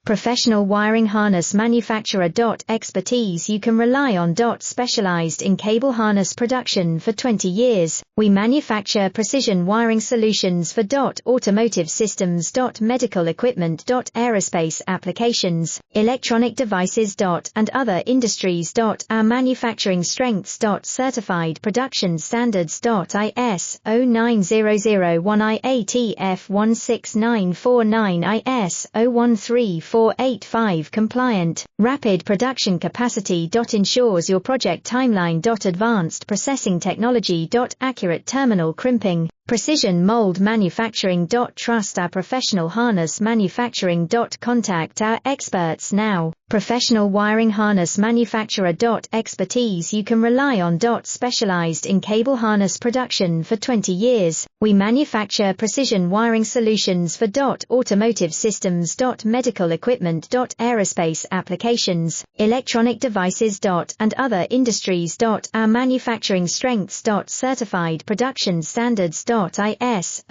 Professional wiring harness manufacturer. Expertise you can rely on. Specialized in cable harness production for 20 years, we manufacture precision wiring solutions for automotive systems. Medical equipment. Aerospace applications, electronic devices. And other industries. Our manufacturing strengths. Certified production standards. IS 09001 IATF 16949 IS 013485 compliant. Rapid production capacity. Ensures your project timeline. Advanced processing technology. Accurate terminal crimping. Precision mold manufacturing. Trust our professional harness manufacturing. Contact our experts now. Professional wiring harness manufacturer. Expertise you can rely on. Specialized in cable harness production for 20 years, we manufacture precision wiring solutions for automotive systems. Medical equipment. Aerospace applications, electronic devices. And other industries. Our manufacturing strengths. Certified production standards. IS